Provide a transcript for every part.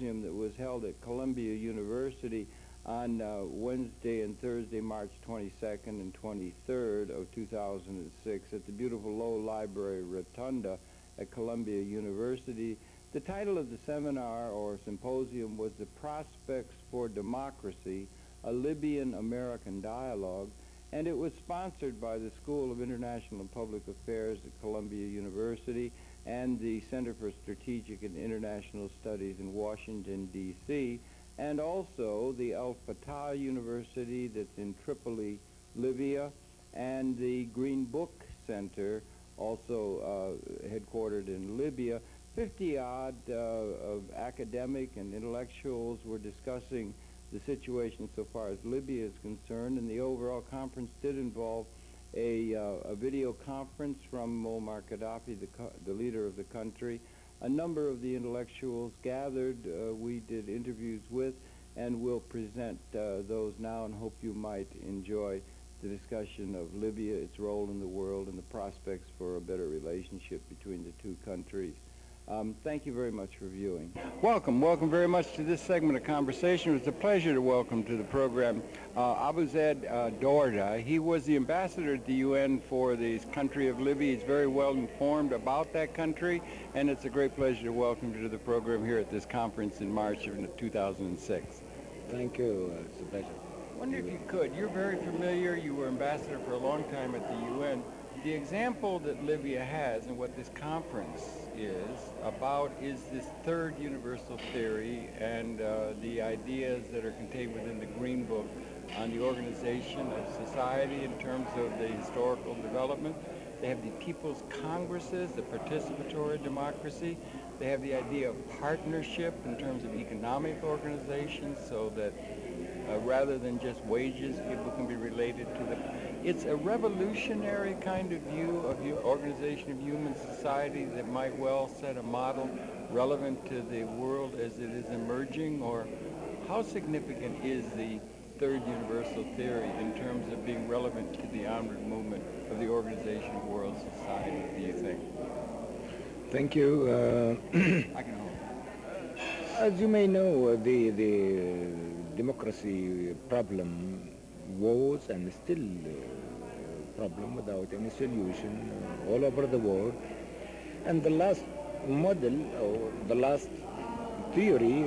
symposium that was held at Columbia University on Wednesday and Thursday, March 22nd and 23rd of 2006 at the beautiful Low Library Rotunda at Columbia University. The title of the seminar or symposium was The Prospects for Democracy, a Libyan-American Dialogue, and it was sponsored by the School of International and Public Affairs at Columbia University and the Center for Strategic and International Studies in Washington, D.C., and also the Al Fatah University that's in Tripoli, Libya, and the Green Book Center, also headquartered in Libya. 50-odd of academic and intellectuals were discussing the situation so far as Libya is concerned, and the overall conference did involve a video conference from Muammar Gaddafi, the leader of the country. A number of the intellectuals gathered, we did interviews with, and we'll present those now and hope you might enjoy the discussion of Libya, its role in the world, and the prospects for a better relationship between the two countries. Thank you very much for viewing. Welcome very much to this segment of conversation. It's a pleasure to welcome to the program Abu Zaid Dorda. He was the ambassador at the UN for the country of Libya. He's very well informed about that country, and it's a great pleasure to welcome you to the program here at this conference in March of 2006. Thank you. It's a pleasure. I wonder if you could. You're very familiar. You were ambassador for a long time at the UN. The example that Libya has and what this conference is this third universal theory and the ideas that are contained within the Green Book on the organization of society in terms of the historical development. They have the people's congresses, the participatory democracy. They have the idea of partnership in terms of economic organizations so that rather than just wages, people can be related to them. It's a revolutionary kind of view of organization of human society that might well set a model relevant to the world as it is emerging. Or how significant is the third universal theory in terms of being relevant to the onward movement of the organization of world society, do you think? Thank you. I can hold. As you may know, the democracy problem was and still a problem without any solution all over the world. And the last model or the last theory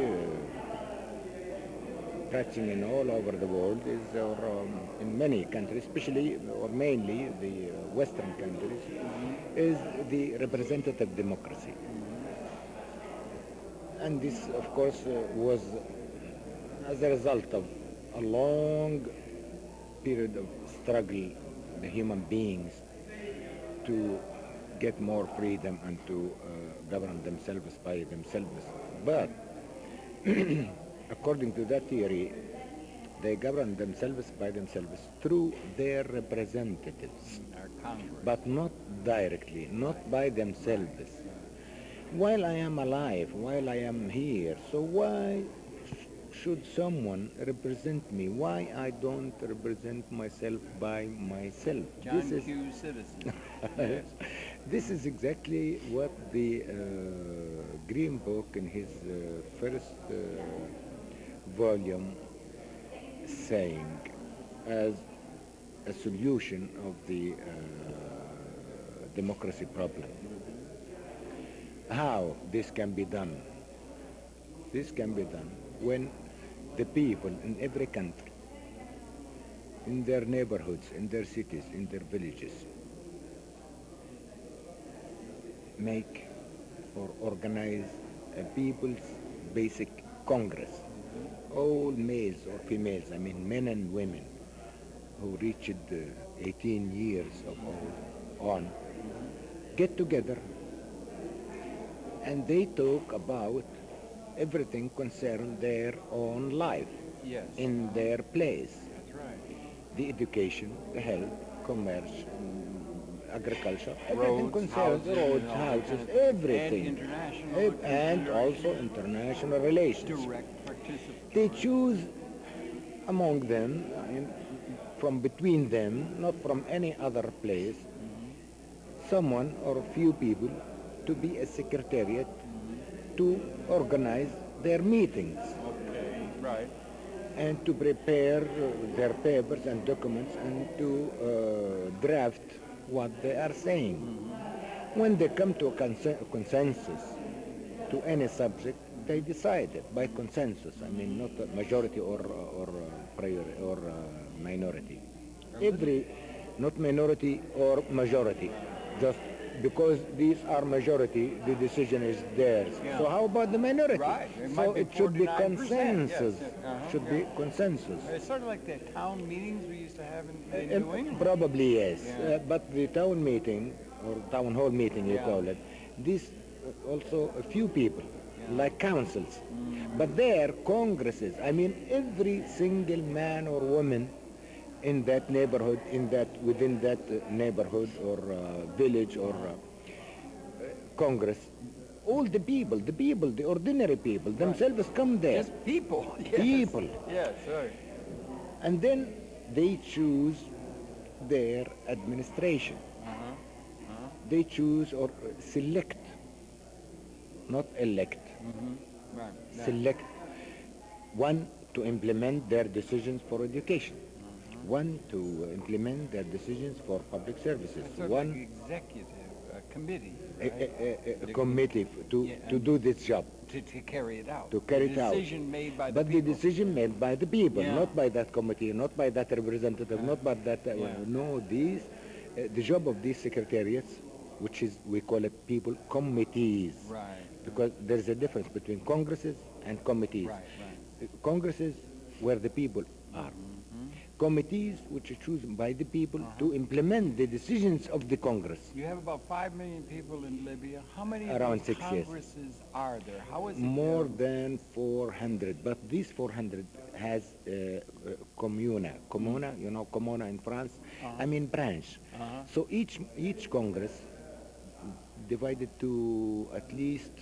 practicing in all over the world is in many countries, especially or mainly the Western countries, is the representative democracy. And this, of course, was as a result of a long period of struggle, the human beings, to get more freedom and to govern themselves by themselves. But according to that theory, they govern themselves by themselves through their representatives, but not directly, not by themselves. While I am alive, while I am here, so why should someone represent me? Why I don't represent myself by myself? John Q. Citizen. Yes. This is exactly what the Green Book in his first volume saying as a solution of the democracy problem. How this can be done? This can be done when the people in every country, in their neighborhoods, in their cities, in their villages, make or organize a people's basic congress. All males or females, I mean men and women who reached 18 years of on, get together and they talk about everything concerning their own life. Yes. In their place. That's right. The education, the health, commerce, agriculture, Roads, everything concerns roads, houses, everything. And also international relations. Direct participation. They choose among them, from between them, not from any other place, someone or a few people to be a secretariat to organize their meetings Okay, right. and to prepare their papers and documents and to draft what they are saying. When they come to a consensus to any subject, they decide it by consensus. I mean, not a majority or minority. Every, not minority or majority. Just because these are majority, the decision is theirs. Yeah. So how about the minority? Right. So it should be 49%, consensus. yes. Should be consensus. It's sort of like the town meetings we used to have in New England. Probably yes. Yeah. But the town meeting, or town hall meeting you Yeah. call it, this also a few people, like councils. But there, congresses, I mean every single man or woman in that neighborhood, within that neighborhood or village or congress, all the ordinary people themselves come there. Just people. Yes. People. Yes, right. And then they choose their administration. They choose or select, not elect, Right. Yeah. select one to implement their decisions for education, one to implement their decisions for public services, It's sort of one like executive committee, a committee to do this job, to carry it out. to carry it out. Decision made by the But people. the decision made by the people, Yeah. not by that committee, not by that representative, not by that. No, the job of these secretariats, which is, we call it people committees. Right. Because there's a difference between congresses and committees. Right, right. Congresses where the people are. Committees which are chosen by the people to implement the decisions of the Congress. You have about 5 million people in Libya. How many Around of 6, these yes. congresses are there? How is it? More than 400, but these 400 has communa. Communa, you know, communa in France, I mean branch. So each Congress divided to at least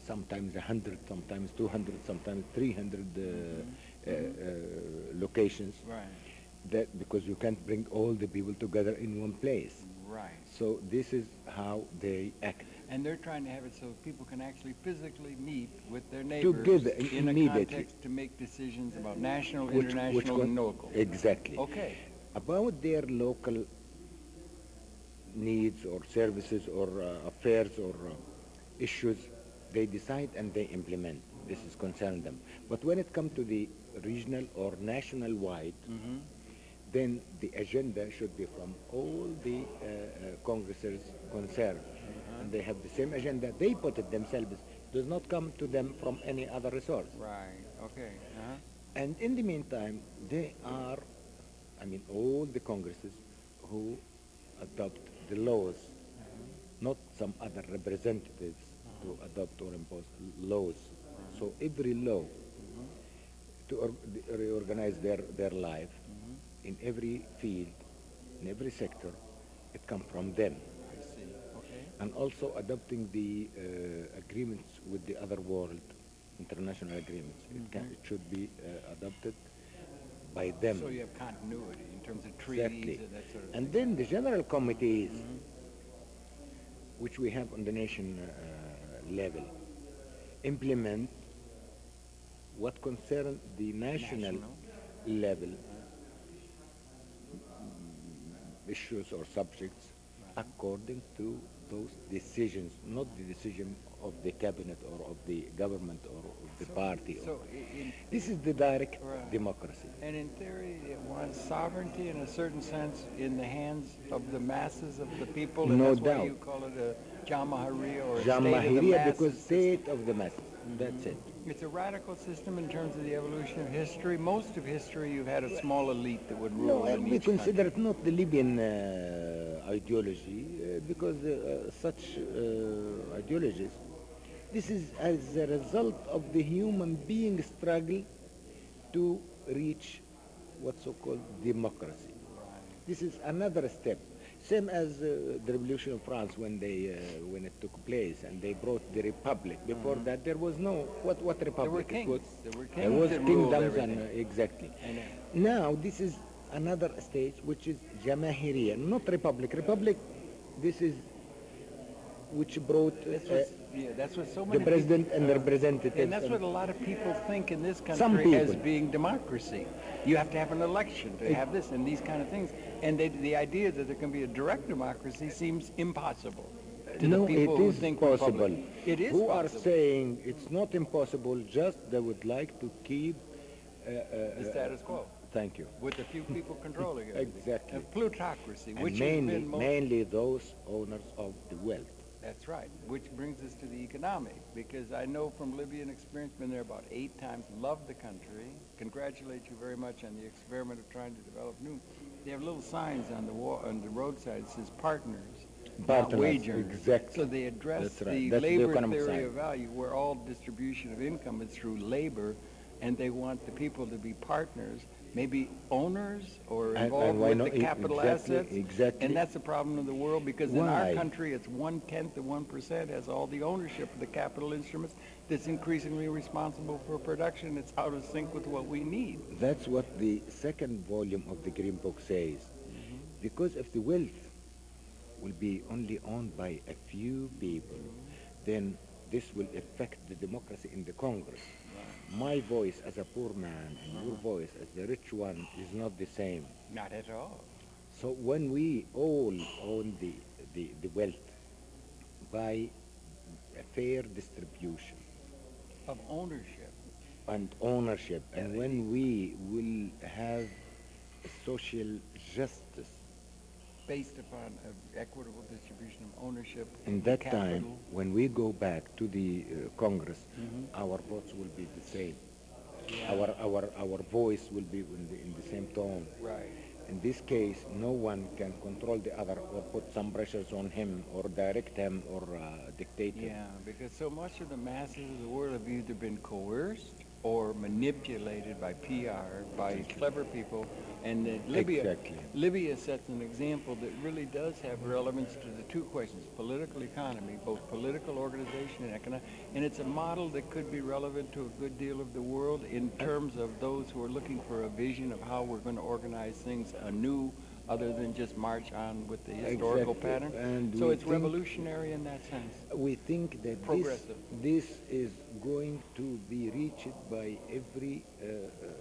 sometimes 100, sometimes 200, sometimes 300 locations. Right. That because you can't bring all the people together in one place. Right. So this is how they act. And they're trying to have it so people can actually physically meet with their neighbors Together, in a immediately. context to make decisions about national, Which international, and local. Exactly. Okay. About their local needs or services or affairs or issues, they decide and they implement. This is concerned them. But when it comes to the regional or national wide, then the agenda should be from all the congresses concerned. And they have the same agenda. They put it themselves. It does not come to them from any other resource. Right. Okay. And in the meantime, they are, I mean, all the congresses who adopt the laws, not some other representatives to adopt or impose laws. So every law to reorganize their life in every field, in every sector, it comes from them. I see. Okay. And also adopting the agreements with the other world, international agreements. It should be adopted by them. So you have continuity in terms of treaties Exactly. and that sort of And thing. then the general committees, which we have on the nation level, implement what concerns the national level issues or subjects according to those decisions, not the decision of the cabinet or of the government or of the party. So This is the direct Right. democracy. and in theory, it wants sovereignty in a certain sense in the hands of the masses of the people, and No that's why doubt. you call it a Jamahiriya or a Jamahiriya, state of the masses. because state of the masses. That's it. It's a radical system in terms of the evolution of history. Most of history, you've had a small elite that would rule No, in we each consider country. it not the Libyan ideology, because such ideologies, this is as a result of the human being struggle to reach what's so-called democracy. This is another step. Same as the revolution of France when it took place and they brought the republic. Before that, there was no what republic. There were It kings. was- There were There kings was that ruled kingdoms and everything. exactly. And, Now this is another stage which is Jamahiriya, not republic. Republic, this is which brought that's what so the many president people, and the representatives. and that's what a lot of people think in this Some country as people. being democracy. You have to have an election to have this and these kind of things. And the idea that there can be a direct democracy seems impossible to No, the people it who is think possible. Republic. It is Who possible. are saying it's not impossible, just they would like to keep The status quo, thank you. with a few people controlling it. Exactly. A plutocracy, And which has mainly, been most... mainly those owners of the wealth. That's right, which brings us to the economic, because I know from Libyan experience, been there about 8 times, love the country, congratulate you very much on the experiment of trying to develop new. They have little signs on the wall, on the roadside that says partners, not wage earners. Exactly. So they address That's right. the That's the labor economic theory side. of value, where all distribution of income is through labor, and they want the people to be partners, maybe owners or And involved why with not? the capital Exactly, assets. exactly. And that's the problem of the world, because in our Why? country it's 1/10 of 1% has all the ownership of the capital instruments that's increasingly responsible for production. It's out of sync with what we need. That's what the second volume of the Green Book says. Because if the wealth will be only owned by a few people, then this will affect the democracy in the Congress. My voice as a poor man and your voice as the rich one is not the same. Not at all. So when we all own the wealth by a fair distribution Of ownership. and ownership, and when we will have social justice, Based upon an equitable distribution of ownership. in of that capital. time, when we go back to the Congress, our votes will be the same. Yeah. Our voice will be in the same tone. Right. In this case, no one can control the other or put some pressures on him or direct him or dictate him. Yeah, because so much of the masses of the world have either been coerced or manipulated by PR, by clever people, and that Exactly. Libya sets an example that really does have relevance to the two questions: political economy, both political organization and economic, and it's a model that could be relevant to a good deal of the world in terms of those who are looking for a vision of how we're going to organize things anew, other than just march on with the historical Exactly. pattern. And So we it's think- revolutionary in that sense. We think that Progressive. this is going to be reached by every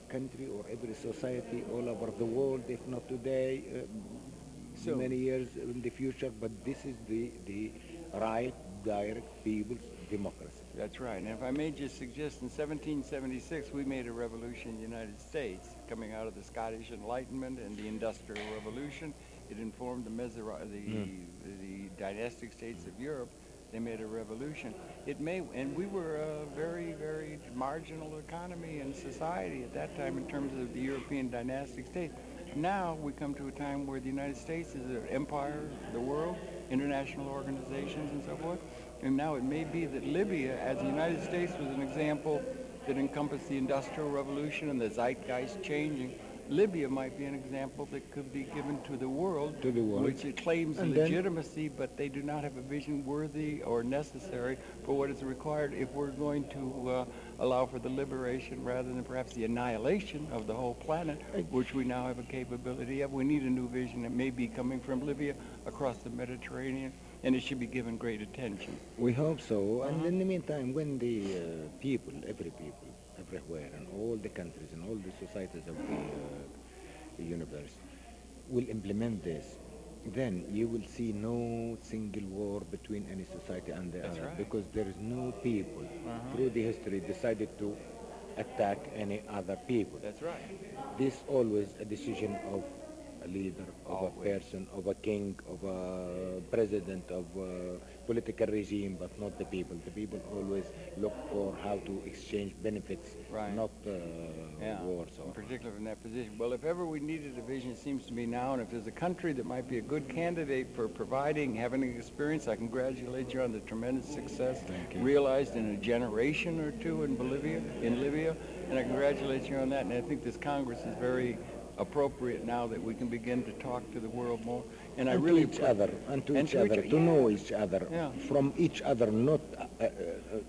country or every society all over the world, if not today, So- many years in the future, but this is the right, direct people's democracy. That's right. And if I may just suggest, in 1776, we made a revolution in the United States, coming out of the Scottish Enlightenment and the Industrial Revolution. It informed the dynastic states of Europe. They made a revolution. And we were a very, very marginal economy and society at that time in terms of the European dynastic states. Now we come to a time where the United States is an empire of the world, international organizations and so forth. And now it may be that Libya, as the United States was an example that encompassed the Industrial Revolution and the zeitgeist changing, Libya might be an example that could be given to the world, To the world. which it claims And then- legitimacy, but they do not have a vision worthy or necessary for what is required if we're going to allow for the liberation rather than perhaps the annihilation of the whole planet, which we now have a capability of. We need a new vision that may be coming from Libya across the Mediterranean, and it should be given great attention. We hope so. And in the meantime, when the people, everywhere, and all the countries and all the societies of the universe will implement this, then you will see no single war between any society and the That's other, right. because there is no people through the history decided to attack any other people. That's right. This always a decision of a leader, of Always. a person, of a king, of a president, of a political regime, but not the people. The people always look for how to exchange benefits, Right. not Yeah, wars. in particular in that position. Well, if ever we needed a vision, it seems to me now, and if there's a country that might be a good candidate for providing, having an experience, I congratulate you on the tremendous success Thank you. realized in a generation or two in Libya, and I congratulate you on that. And I think this Congress is very appropriate now that we can begin to talk to the world more. And I And really to each other, and to and each to each other, other, to yeah. know each other, Yeah. from each other, not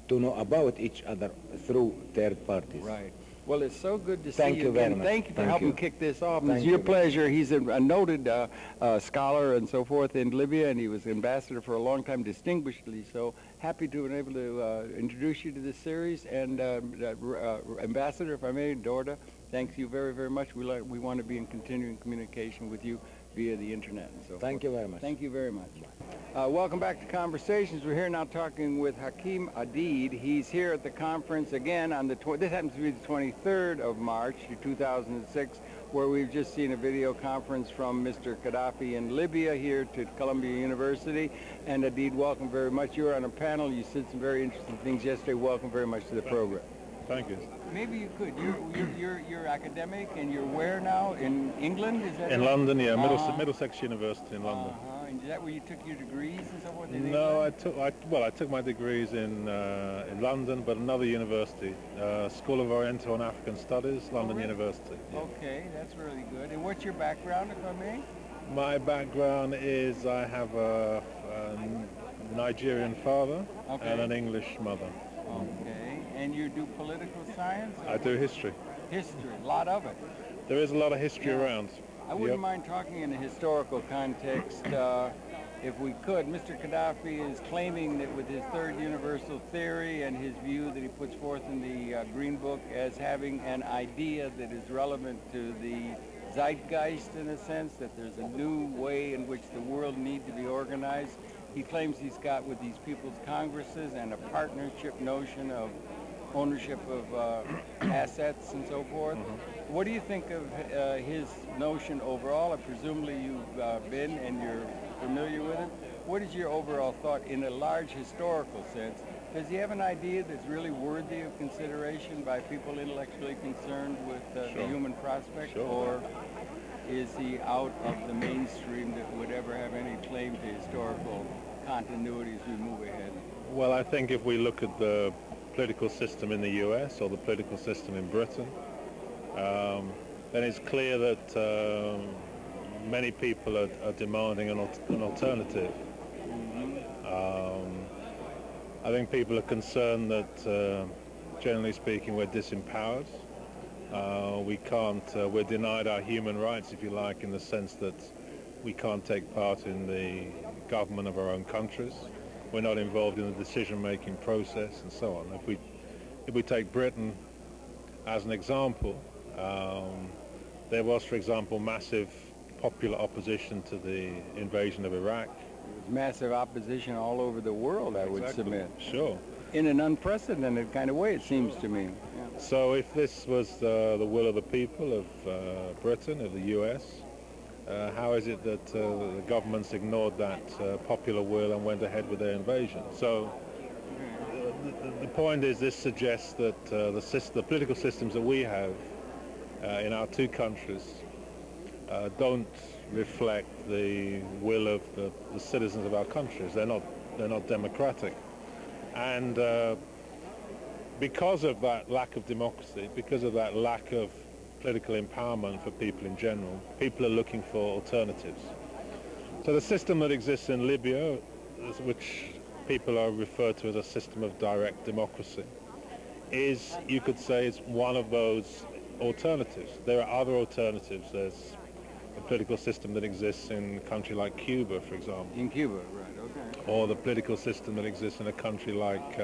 to know about each other through third parties. Right. Well, it's so good to see Thank you very again. much. Thank you for Thank helping you. kick this off. Thank It's your you. pleasure. He's a noted scholar and so forth in Libya, and he was ambassador for a long time, distinguishedly so. Happy to be able to introduce you to this series. And Ambassador, if I may, Dorda, thanks you very, very much. We want to be in continuing communication with you via the internet and so forth. Thank you very much. Thank you very much. Welcome back to Conversations. We're here now talking with Hakim Adid. He's here at the conference again on this happens to be the 23rd of March 2006, where we've just seen a video conference from Mr. Gaddafi in Libya here to Columbia University. And Adid, welcome very much. You were on a panel. You said some very interesting things yesterday. Welcome very much to the program. Thank you. Maybe you could. You're academic, and you're where now? In England? Is that In right? London, yeah, Middlesex University in London. And is that where you took your degrees and so forth? In No, England? I took my degrees in London, but another university, School of Oriental and African Studies, London really? University. Yeah. Okay, that's really good. And what's your background, if I may? My background is I have a Nigerian father and an English mother. Okay, and you do political science? I do history. History, a lot of it. There is a lot of history around. I wouldn't mind talking in a historical context, if we could. Mr. Gaddafi is claiming that with his third universal theory and his view that he puts forth in the Green Book as having an idea that is relevant to the zeitgeist, in a sense, that there's a new way in which the world needs to be organized. He claims he's got with these people's congresses and a partnership notion of ownership of assets and so forth. What do you think of his notion overall? Presumably you've been and you're familiar with it. What is your overall thought in a large historical sense? Does he have an idea that's really worthy of consideration by people intellectually concerned with the human prospect? Sure. Or is he out of the mainstream that would ever have any claim to historical continuity as we move ahead? Well, I think if we look at the political system in the US or the political system in Britain, then it's clear that many people are demanding an alternative. I think people are concerned that, generally speaking, we're disempowered. We're denied our human rights, if you like, in the sense that we can't take part in the government of our own countries. We're not involved in the decision-making process and so on. If we take Britain as an example, there was, for example, massive popular opposition to the invasion of Iraq. There was massive opposition all over the world, I would submit. Sure. In an unprecedented kind of way, it seems to me. Yeah. So if this was the will of the people of Britain, of the US, how is it that the governments ignored that popular will and went ahead with their invasion? So the point is, this suggests that the political systems that we have in our two countries don't reflect the will of the citizens of our countries. They're not democratic. And because of that lack of democracy, because of that lack of political empowerment for people in general, people are looking for alternatives. So the system that exists in Libya, which people are referred to as a system of direct democracy, is, you could say, it's one of those alternatives. There are other alternatives. There's a political system that exists in a country like Cuba, for example. In Cuba, right, okay. Or the political system that exists in a country like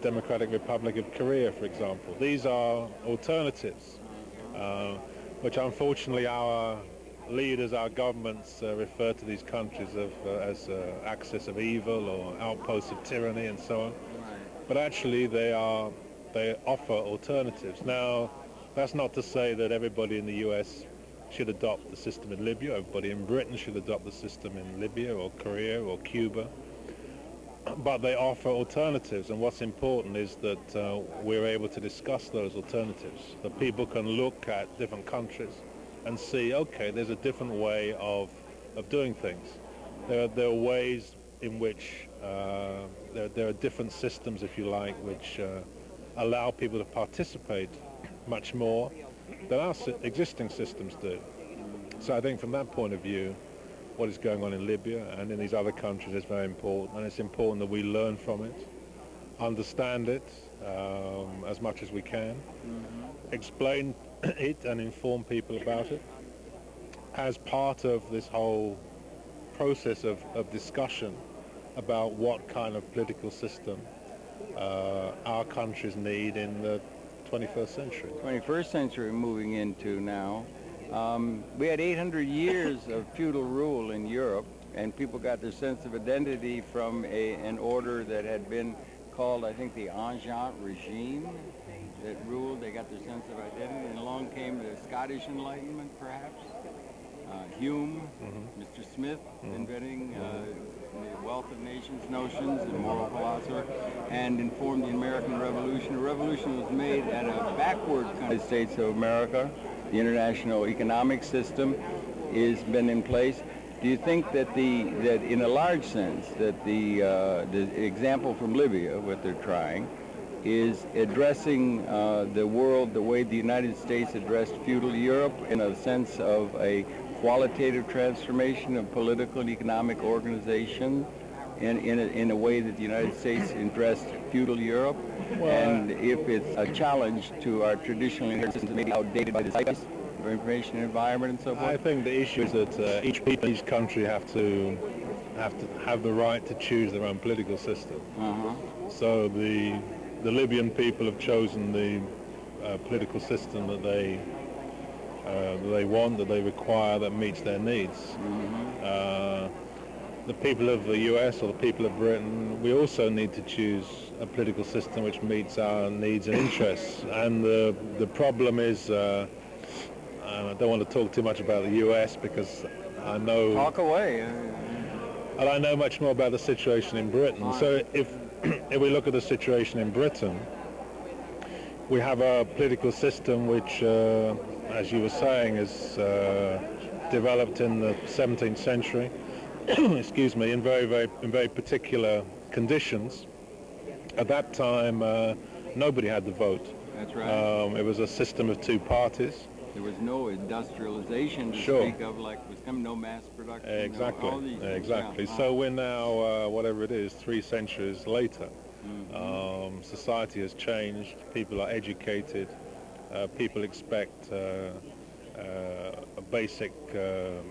Democratic Republic of Korea, for example. These are alternatives, which unfortunately our leaders, our governments refer to these countries as axis of evil or outposts of tyranny and so on. But actually they offer alternatives. Now, that's not to say that everybody in the US should adopt the system in Libya. Everybody in Britain should adopt the system in Libya or Korea or Cuba. But they offer alternatives, and what's important is that we're able to discuss those alternatives. That people can look at different countries and see, okay, there's a different way of doing things. There are ways in which there are different systems, if you like, which allow people to participate much more than our existing systems do. So I think from that point of view, what is going on in Libya and in these other countries is very important, and it's important that we learn from it, understand it, as much as we can, explain it and inform people about it as part of this whole process of discussion about what kind of political system our countries need in the 21st century. 21st century moving into now. We had 800 years of feudal rule in Europe, and people got their sense of identity from an order that had been called, I think, the Ancient regime that ruled. They got their sense of identity, and along came the Scottish Enlightenment, perhaps. Hume, Mr. Smith, inventing the wealth of nations notions, and moral philosopher, and informed the American Revolution. The revolution was made at a backward United States of America. The international economic system has been in place. Do you think that that in a large sense that the example from Libya, what they're trying, is addressing the world the way the United States addressed feudal Europe, in a sense of a qualitative transformation of political and economic organization in a way that the United States addressed feudal Europe? Well, and if it's a challenge to our traditional systems, maybe outdated by the zeitgeist of information environment and so forth? I think the issue is that each country have to have the right to choose their own political system. So the Libyan people have chosen the political system that they want, that they require, that meets their needs. The people of the US or the people of Britain, we also need to choose a political system which meets our needs and interests. And the problem is, I don't want to talk too much about the US because I know... Talk away. And I know much more about the situation in Britain. So if we look at the situation in Britain, we have a political system which, as you were saying, is developed in the 17th century. Excuse me, in very particular conditions. At that time, nobody had the vote. That's right. It was a system of two parties. There was no industrialization to speak of, like was coming, no mass production. Exactly. All these exactly. Yeah. So we're now, whatever it is, 3 centuries later. Society has changed. People are educated. People expect a basic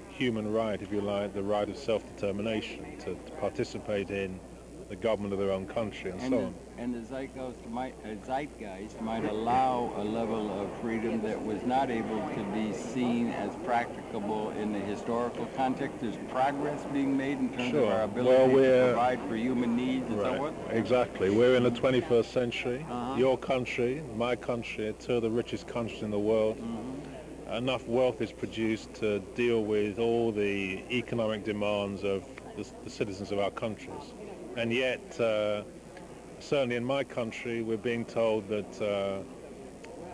human right, if you like, the right of self-determination, to participate in the government of their own country and so on. And the zeitgeist might allow a level of freedom that was not able to be seen as practicable in the historical context. There's progress being made in terms of our ability to provide for human needs and so forth. Exactly. We're in the 21st century. Your country, my country, are two of the richest countries in the world. Enough wealth is produced to deal with all the economic demands of the citizens of our countries. And yet, certainly in my country, we're being told that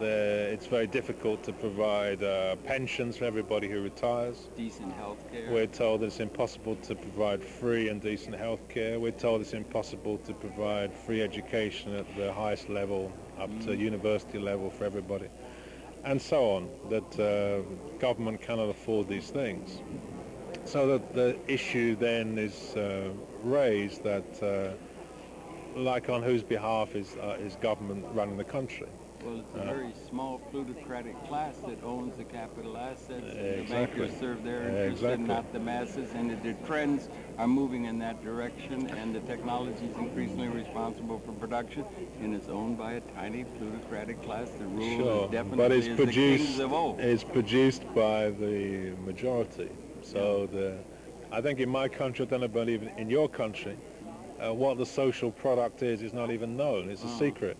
it's very difficult to provide pensions for everybody who retires. Decent health care. We're told that it's impossible to provide free and decent health care. We're told it's impossible to provide free education at the highest level, up to university level for everybody. And so on, that government cannot afford these things. So that the issue then is raised that, like, on whose behalf is government running the country? Well, it's a very small plutocratic class that owns the capital assets. Exactly. The bankers serve their interests and not the masses, and the trends are moving in that direction, and the technology is increasingly responsible for production, and it's owned by a tiny plutocratic class that rules definitely as the kings of old. It's produced by the majority. So I think in my country, I don't know about even in your country, what the social product is not even known. It's a secret.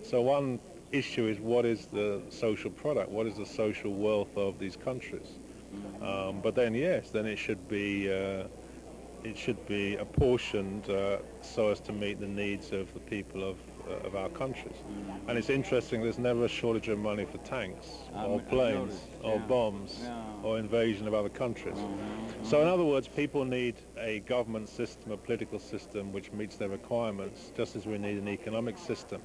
So one issue is, what is the social product? What is the social wealth of these countries? But then, yes, then it should be apportioned so as to meet the needs of the people of our countries. And it's interesting, there's never a shortage of money for tanks or planes or bombs or invasion of other countries. So in other words, people need a government system, a political system which meets their requirements, just as we need an economic system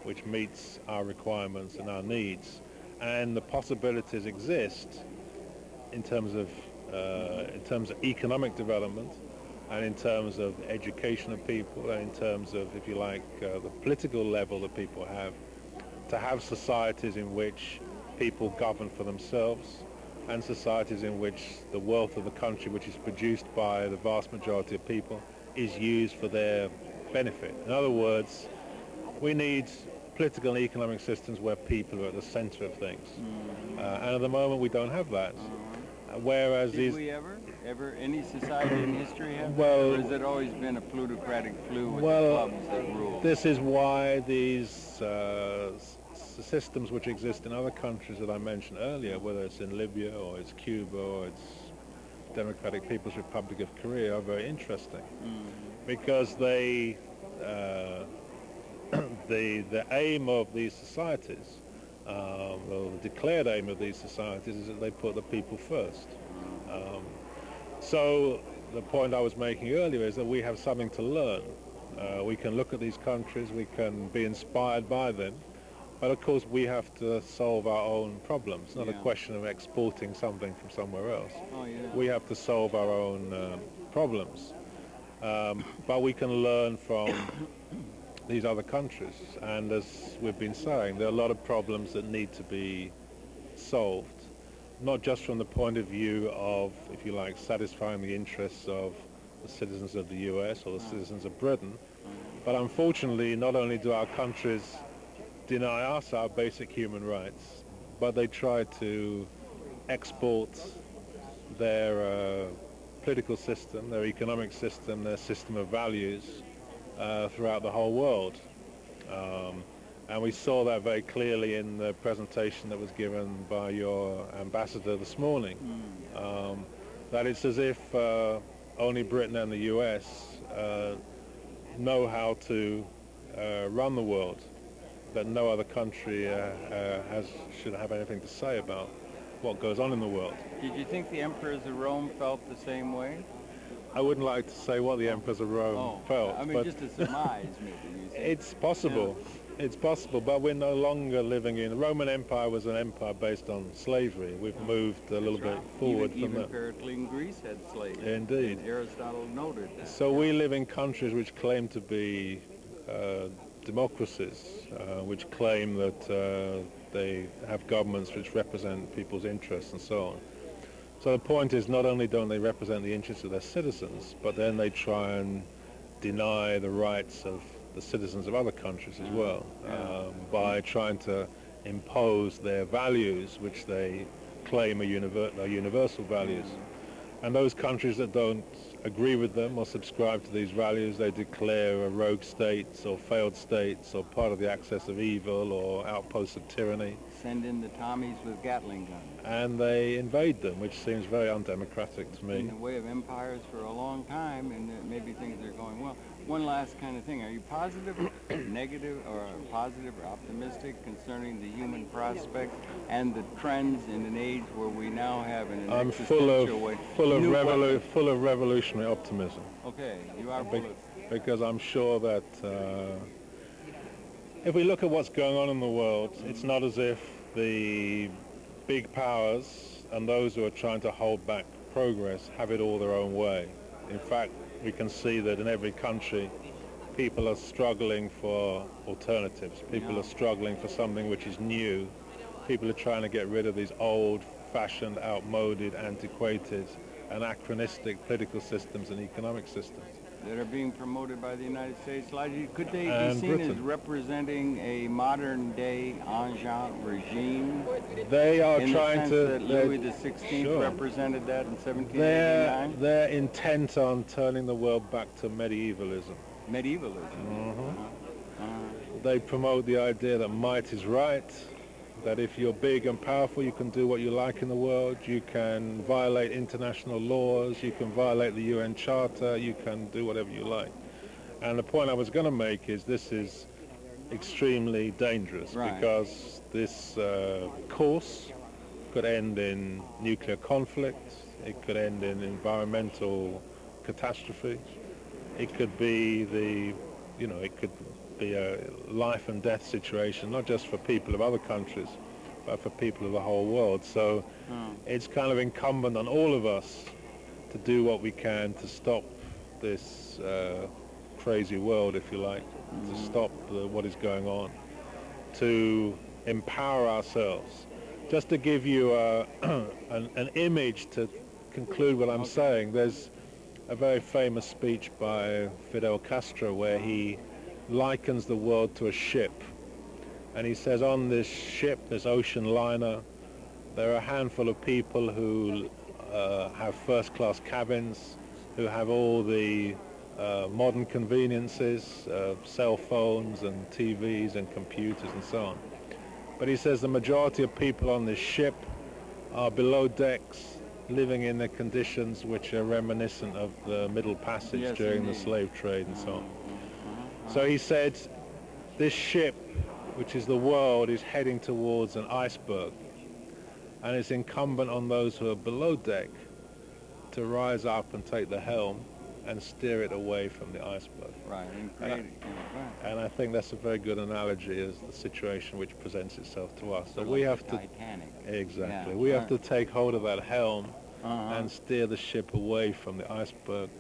which meets our requirements and our needs. And the possibilities exist in terms of economic development and in terms of education of people, and in terms of, if you like, the political level that people have, to have societies in which people govern for themselves, and societies in which the wealth of the country, which is produced by the vast majority of people, is used for their benefit. In other words, we need political and economic systems where people are at the center of things. And at the moment we don't have that. Whereas Did we ever, any society in history have Well, that? Or has it always been a plutocratic flu with the well, clubs that rule? this is why these systems which exist in other countries that I mentioned earlier, whether it's in Libya or it's Cuba or it's Democratic People's Republic of Korea, are very interesting because they the aim of these societies, well, the declared aim of these societies is that they put the people first. So the point I was making earlier is that we have something to learn. We can look at these countries, we can be inspired by them, but of course we have to solve our own problems. It's not a question of exporting something from somewhere else. We have to solve our own problems. But we can learn from these other countries, and as we've been saying, there are a lot of problems that need to be solved, not just from the point of view of, if you like, satisfying the interests of the citizens of the US or the citizens of Britain, but unfortunately not only do our countries deny us our basic human rights, but they try to export their political system, their economic system, their system of values throughout the whole world. And we saw that very clearly in the presentation that was given by your ambassador this morning. That it's as if only Britain and the US know how to run the world, that no other country should have anything to say about what goes on in the world. Did you think the emperors of Rome felt the same way? I wouldn't like to say what the emperors of Rome felt. I mean, but just a surmise, maybe. You say. It's possible. It's possible, but we're no longer living in... The Roman Empire was an empire based on slavery. We've moved a little bit forward from even that. Pericles Greece had slaves. Indeed. And Aristotle noted that. So we live in countries which claim to be democracies, which claim that they have governments which represent people's interests and so on. So the point is, not only don't they represent the interests of their citizens, but then they try and deny the rights of the citizens of other countries as well, by trying to impose their values, which they claim are universal values. And those countries that don't agree with them or subscribe to these values, they declare rogue states or failed states or part of the axis of evil or outposts of tyranny. Send in the Tommies with Gatling guns. And they invade them, which seems very undemocratic to me. In the way of empires for a long time, and maybe things are going well. One last kind of thing. Are you positive, negative, or positive or optimistic concerning the human prospect and the trends in an age where we now have an I'm full of revolutionary optimism. Okay, you are full of... Because I'm sure that if we look at what's going on in the world, it's not as if the big powers and those who are trying to hold back progress have it all their own way. In fact, we can see that in every country, people are struggling for alternatives. People are struggling for something which is new. People are trying to get rid of these old-fashioned, outmoded, antiquated, anachronistic political systems and economic systems. That are being promoted by the United States. Could they And be seen Britain. as representing a modern-day ancien regime? They are in trying the sense to... that Louis XVI represented that in 1789? They're intent on turning the world back to medievalism. Medievalism. They promote the idea that might is right, that if you're big and powerful, you can do what you like in the world, you can violate international laws, you can violate the UN Charter, you can do whatever you like. And the point I was going to make is this is extremely dangerous because this course could end in nuclear conflict, it could end in environmental catastrophe, it could be it could be a life and death situation, not just for people of other countries, but for people of the whole world. So it's kind of incumbent on all of us to do what we can to stop this crazy world, if you like, to stop what is going on, to empower ourselves. Just to give you an image to conclude what I'm saying, there's a very famous speech by Fidel Castro where he likens the world to a ship. And he says on this ship, this ocean liner, there are a handful of people who have first-class cabins, who have all the modern conveniences, cell phones and TVs and computers and so on. But he says the majority of people on this ship are below decks, living in the conditions which are reminiscent of the Middle Passage during the slave trade and so on. So he said, this ship, which is the world, is heading towards an iceberg, and it's incumbent on those who are below deck to rise up and take the helm and steer it away from the iceberg. Right, and I think that's a very good analogy as the situation which presents itself to us. So sort of we like have the to Titanic. exactly Yeah, we have right. to take hold of that helm and steer the ship away from the iceberg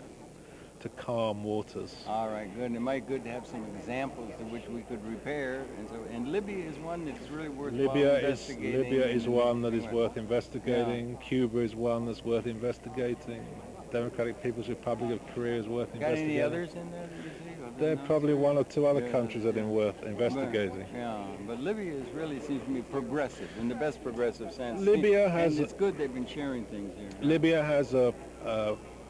to calm waters. All right, good. And it might be good to have some examples to which we could repair. And Libya is one that's really worthwhile investigating. Libya is one that is worth Yeah. investigating. Cuba is one that's worth investigating. Democratic People's Republic of Korea is worth Got investigating. any others in there that you see? Or There are no? probably one or two other Yeah, countries that are worth investigating. But Libya is really seems to me progressive in the best progressive sense. Libya has- and it's good they've been sharing things here. Libya has a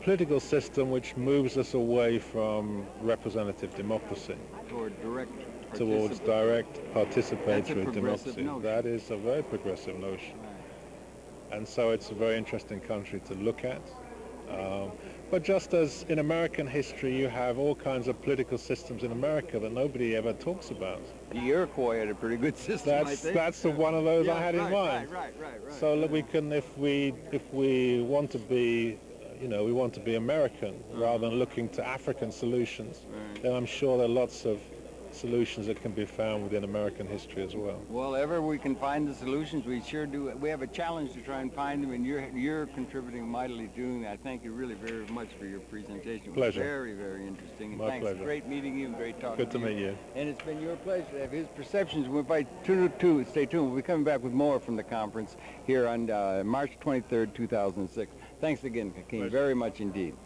political system which moves us away from representative democracy Toward direct towards participation. direct That's a participatory progressive democracy. notion. That is a very progressive notion. Right. And so it's a very interesting country to look at. But just as in American history you have all kinds of political systems in America that nobody ever talks about. The Iroquois had a pretty good system, I think. That's the one of those Yeah, I had in mind. Right. So look, we can, if we want to be, we want to be American rather than looking to African solutions, then I'm sure there are lots of solutions that can be found within American history as well. Well, ever we can find the solutions, we sure do. We have a challenge to try and find them, and you're contributing mightily doing that. Thank you really very much for your presentation. It was Pleasure. very, very interesting. And My thanks. pleasure. Great meeting you and great talking Good to you. meet you. And it's been your pleasure to have his perceptions. We'll invite stay tuned. We'll be coming back with more from the conference here on March 23rd, 2006. Thanks again, Hakeem, very much indeed.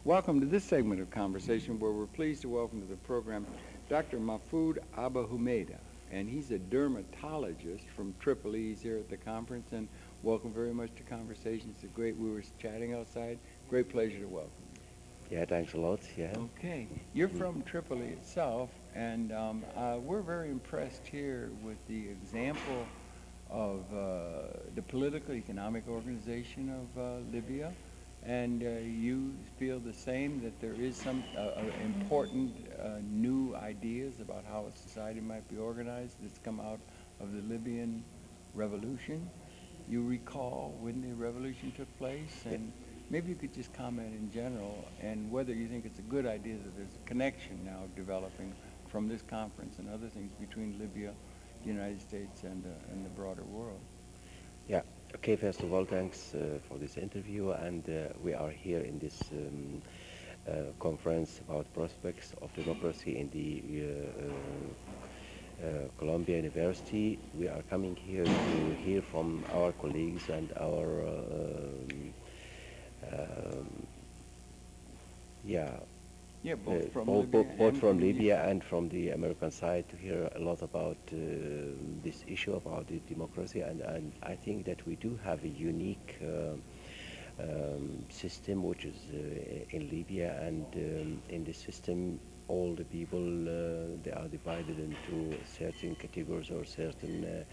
Welcome to this segment of conversation where we're pleased to welcome to the program Dr. Mahfoud Abou-Humeda, and he's a dermatologist from Tripoli. He's here at the conference, and welcome very much to Conversations. It's great. We were chatting outside. Great pleasure to welcome you. Yeah, thanks a lot. Yeah. Okay. You're from Tripoli itself, and we're very impressed here with the example of the political economic organization of Libya. And you feel the same, that there is some important new ideas about how a society might be organized that's come out of the Libyan revolution. You recall when the revolution took place, and maybe you could just comment in general and whether you think it's a good idea that there's a connection now developing from this conference and other things between Libya, the United States, and the broader world. Yeah. Okay, first of all, thanks for this interview, and we are here in this conference about prospects of democracy in the Columbia University. We are coming here to hear from our colleagues and our both from both from Libya and from the American side, to hear a lot about this issue about the democracy, and I think that we do have a unique system which is in Libya, and in this system all the people they are divided into certain categories or certain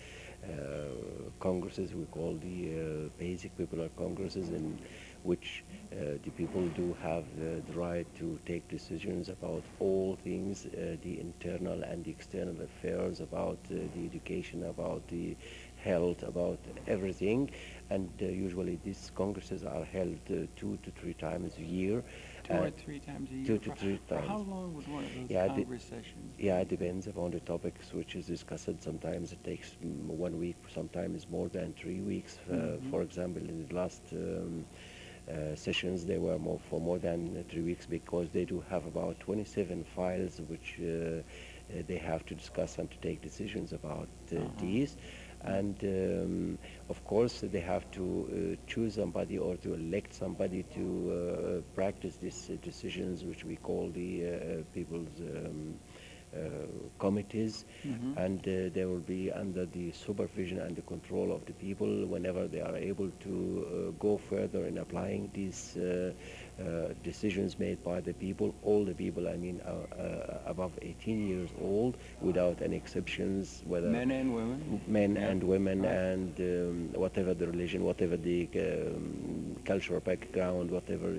congresses. We call the basic popular congresses, in which the people do have the right to take decisions about all things, the internal and the external affairs, about the education, about the health, about everything. And usually these congresses are held 2 to 3 times a year. 2 or 3 times a year? 2 to 3 For times. how long would one of those Congress sessions be? Yeah, it depends upon the topics which is discussed. Sometimes it takes 1 week, sometimes more than 3 weeks. For example, in the last sessions. They were for more than 3 weeks because they do have about 27 files which they have to discuss and to take decisions about these. And of course they have to choose somebody or to elect somebody to practice these decisions, which we call the people's committees, and they will be under the supervision and the control of the people whenever they are able to go further in applying these decisions made by the people, all the people, I mean, above 18 years old, without any exceptions, whether men and women, men and women, and whatever the religion, whatever the cultural background, whatever,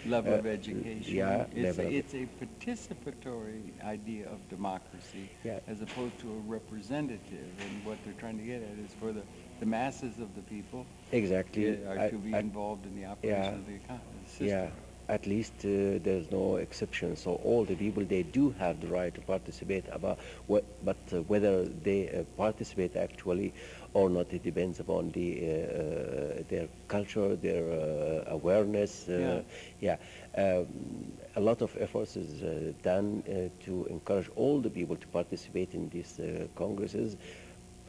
level of education. It's a participatory idea of democracy, as opposed to a representative. And what they're trying to get at is for the masses of the people, are to be involved in the operation of the system. Yeah, at least there's no exception. So all the people, they do have the right to participate, but whether they participate actually or not, it depends upon their culture, their awareness. A lot of efforts is done to encourage all the people to participate in these congresses.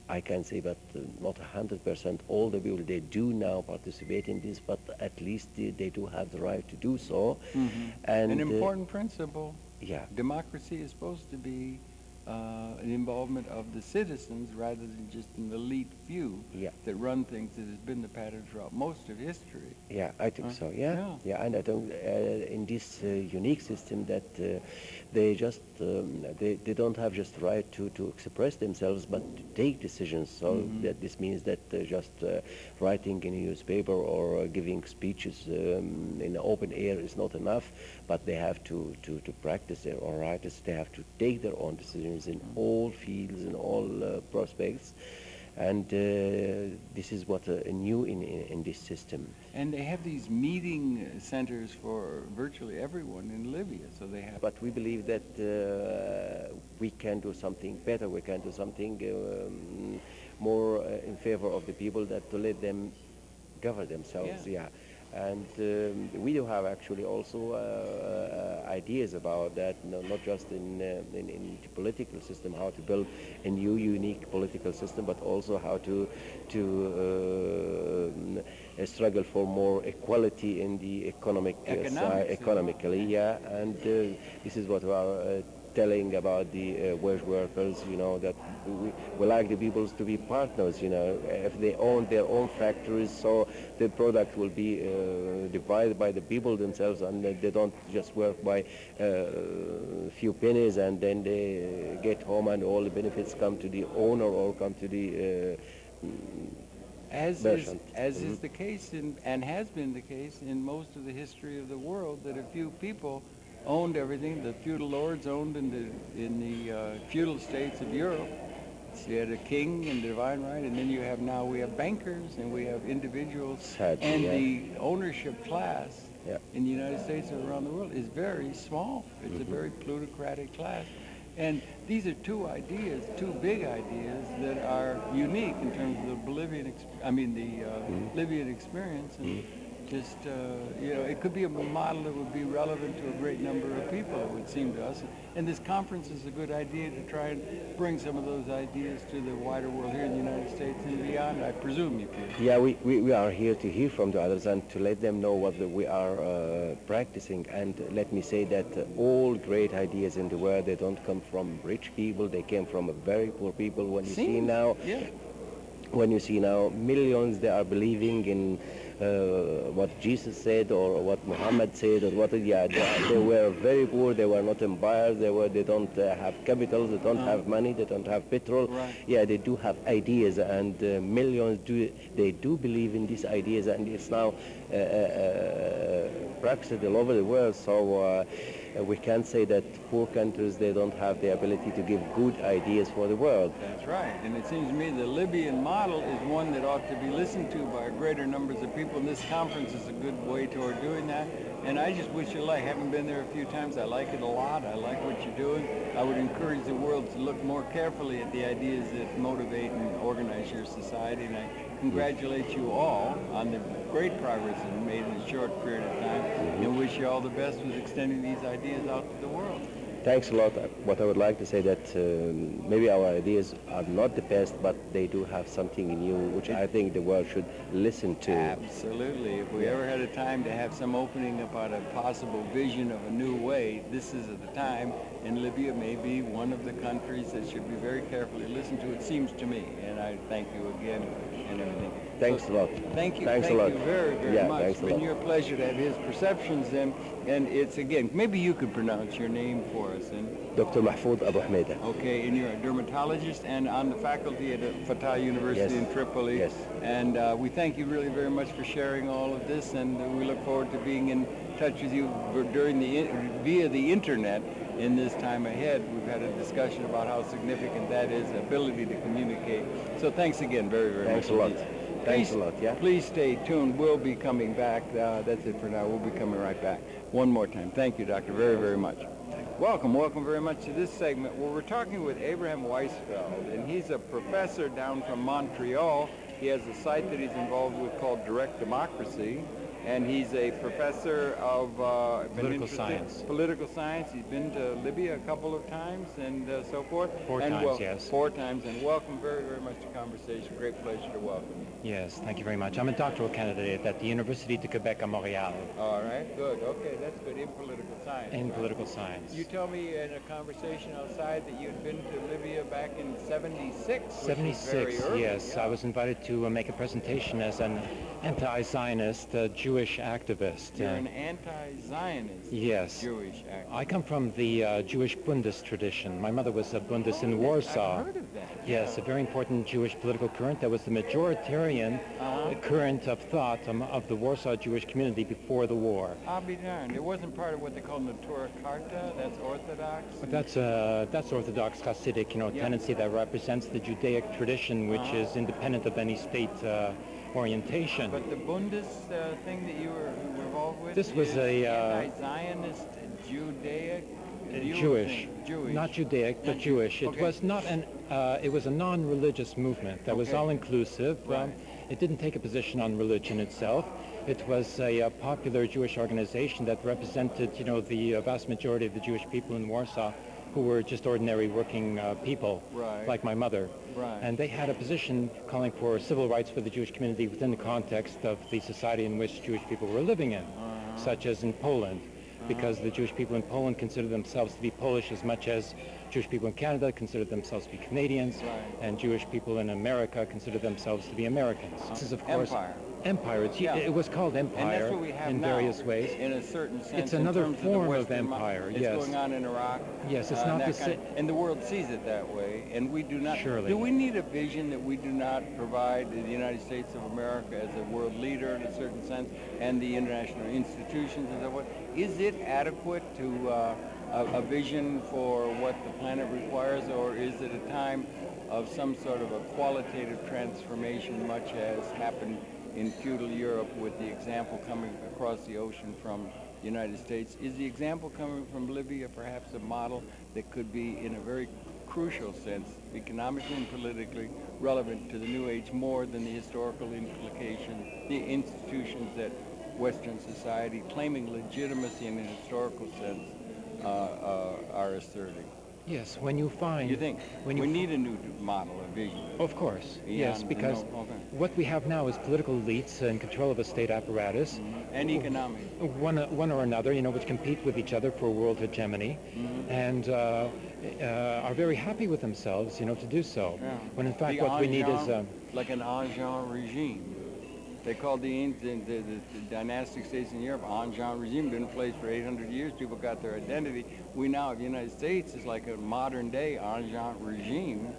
I can say that not 100% all the people, they do now participate in this, but at least they do have the right to do so. And an important principle, yeah, democracy is supposed to be an involvement of the citizens rather than just an elite few that run things. That has been the pattern throughout most of history. Yeah, I think so. And I think in this unique system that they just they don't have just the right to express themselves, but to take decisions. So that this means that just writing in a newspaper or giving speeches in the open air is not enough, but they have to practice their own rights. They have to take their own decisions in all fields, in all prospects, and this is what new in this system. And they have these meeting centers for virtually everyone in Libya, so they have. But we believe that we can do something better. We can do something more in favor of the people, that to let them govern themselves. And we do have actually also ideas about that, not just in the political system, how to build a new, unique political system, but also how to struggle for more equality in the economic side, economically. And this is what we are telling about the wage workers, that we like the peoples to be partners, if they own their own factories, so the product will be divided by the people themselves, and they don't just work by a few pennies and then they get home and all the benefits come to the owner or come to the as is the case and has been the case in most of the history of the world, that a few people owned everything. The feudal lords owned in the feudal states of Europe. So you had a king and divine right, and then we have bankers and we have individuals, the ownership class in the United States and around the world is very small. It's a very plutocratic class. And these are two big ideas that are unique in terms of the Libyan experience. And just, it could be a model that would be relevant to a great number of people, it would seem to us. And this conference is a good idea to try and bring some of those ideas to the wider world here in the United States and beyond, I presume you feel. Yeah, we are here to hear from the others and to let them know what we are practicing. And let me say that all great ideas in the world, they don't come from rich people, they came from very poor people. When you see now millions, they are believing in what Jesus said or what Muhammad said, or they were very poor. They were not empires. They don't have capital. They don't have money. They don't have petrol. They do have ideas, and millions they do believe in these ideas, and it's now practiced all over the world. So we can't say that poor countries, they don't have the ability to give good ideas for the world. That's right. And it seems to me the Libyan model is one that ought to be listened to by greater numbers of people, and this conference is a good way toward doing that. And I just wish you luck. I haven't been there a few times. I like it a lot. I like what you're doing. I would encourage the world to look more carefully at the ideas that motivate and organize your society. And I congratulate you all on the great progress that you made in a short period of time, and wish you all the best with extending these ideas out to the world. Thanks a lot. What I would like to say that maybe our ideas are not the best, but they do have something new, which I think the world should listen to. Absolutely. If we ever had a time to have some opening about a possible vision of a new way, this is the time, and Libya may be one of the countries that should be very carefully listened to, it seems to me. And I thank you again and everything. Thanks a lot. Thank you. Thanks thank a lot. you very, very much. Thanks a It's been lot. your pleasure to have his perceptions in. And it's, again, maybe you could pronounce your name for us. Dr. Mahfoud Abu Hamida. Okay, and you're a dermatologist and on the faculty at Fatah University in Tripoli. Yes. And we thank you really very much for sharing all of this, and we look forward to being in touch with you via the internet in this time ahead. We've had a discussion about how significant that is, ability to communicate. So thanks again very, very Thanks much. a lot. Indeed. Thanks a lot, yeah. Please stay tuned. We'll be coming back. That's it for now. We'll be coming right back. One more time. Thank you, Doctor, very, very much. Welcome very much to this segment where we're talking with Abraham Weisfeld, and he's a professor down from Montreal. He has a site that he's involved with called Direct Democracy, and he's a professor of political science. Political science. He's been to Libya a couple of times and so forth. Four times, yes. 4 times, and welcome very, very much to Conversation. Great pleasure to welcome you. Yes, thank you very much. I'm a doctoral candidate at the Université de Québec à Montréal All right, good. Okay, that's good. In political science. in political science. You tell me in a conversation outside that you'd been to Libya back in '76. 76, yes. Yeah. I was invited to make a presentation as an anti-Zionist Jewish activist. You're an anti-Zionist Yes. Jewish activist. I come from the Jewish Bundes tradition. My mother was a Bundes in Warsaw. I've heard of that. Yes, a very important Jewish political current that was the majoritarian current of thought of the Warsaw Jewish community before the war. I'll be darned. It wasn't part of what they call Torah Karta. That's Orthodox. But that's Orthodox Hasidic, tendency that represents the Judaic tradition, which is independent of any state orientation. But the Bundes thing that you were involved with. This was is a anti-Zionist Judaic. Jewish, Jewish, not Judaic, but Jewish. It Okay. was not it was a non-religious movement that was Okay. all-inclusive. Right. It didn't take a position on religion itself. It was a popular Jewish organization that represented, the vast majority of the Jewish people in Warsaw, who were just ordinary working people, Right. like my mother. Right. And they had a position calling for civil rights for the Jewish community within the context of the society in which Jewish people were living in, such as in Poland, because the Jewish people in Poland considered themselves to be Polish as much as Jewish people in Canada considered themselves to be Canadians, Right. and Jewish people in America considered themselves to be Americans. This is, of course, Empire. Empire. Yeah. It was called And empire that's what we have in now, various ways. in a certain sense. It's another in terms form of, the of Western empire, It's yes. going on in Iraq. Yes, it's not and the that kind same. and the world sees it that way, and we do not. Surely. Do we need a vision that we do not provide the United States of America as a world leader in a certain sense, and the international institutions and so forth? Is it adequate to a vision for what the planet requires, or is it a time of some sort of a qualitative transformation, much as happened in feudal Europe with the example coming across the ocean from the United States? Is the example coming from Libya perhaps a model that could be, in a very crucial sense, economically and politically relevant to the new age more than the historical implications, the institutions that Western society, claiming legitimacy in a historical sense, are asserting? Yes, when you find... You think when we you need a new model, a vision? Of course, yes, Beyond- because okay. what we have now is political elites in control of a state apparatus, And economic. one or another, which compete with each other for world hegemony, and are very happy with themselves, to do so. Yeah. When in fact The what we need is... like an Anjan regime. They called the dynastic states in Europe Anjan regime. Been in place for 800 years. People got their identity. We now have the United States is like a modern day Anjan regime.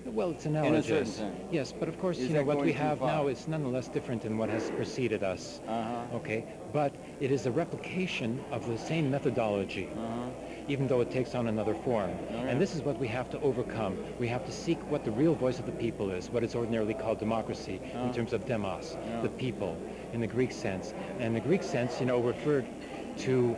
Well, it's In a certain analogous. sense. Yes, but of course, Is what that we going too have far? now is nonetheless different than what has preceded us. Okay, but it is a replication of the same methodology. even though it takes on another form. And this is what we have to overcome. We have to seek what the real voice of the people is, what is ordinarily called democracy, in terms of demos, the people, in the Greek sense. And the Greek sense, referred to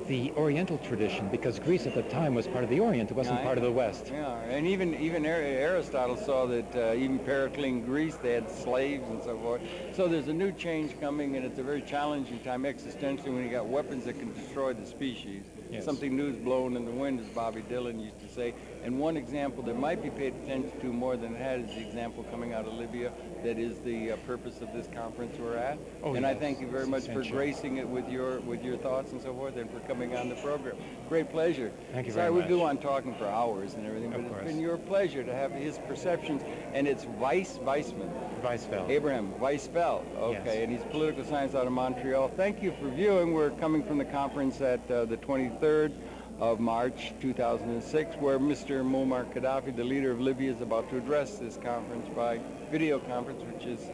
the Oriental tradition, because Greece at the time was part of the Orient, it wasn't part of the West. Yeah, and even Aristotle saw that even Periclean Greece, they had slaves and so forth. So there's a new change coming, and it's a very challenging time existentially when you got weapons that can destroy the species. Yes. Something new is blowing in the wind, as Bobby Dylan used to say. And one example that might be paid attention to more than it had is the example coming out of Libya. That is the purpose of this conference we're at. Oh, and yes. I thank you very much for gracing it with your thoughts and so forth, and for coming on the program. Great pleasure. Thank you Sorry, very much. we go on talking for hours and everything, but it's been your pleasure to have his perceptions. And it's Weissman. Weisfeld. Abraham Weisfeld. Okay, Yes. and he's political science out of Montreal. Thank you for viewing. We're coming from the conference at the 23rd of March 2006, where Mr. Muammar Gaddafi, the leader of Libya, is about to address this conference by video conference, which is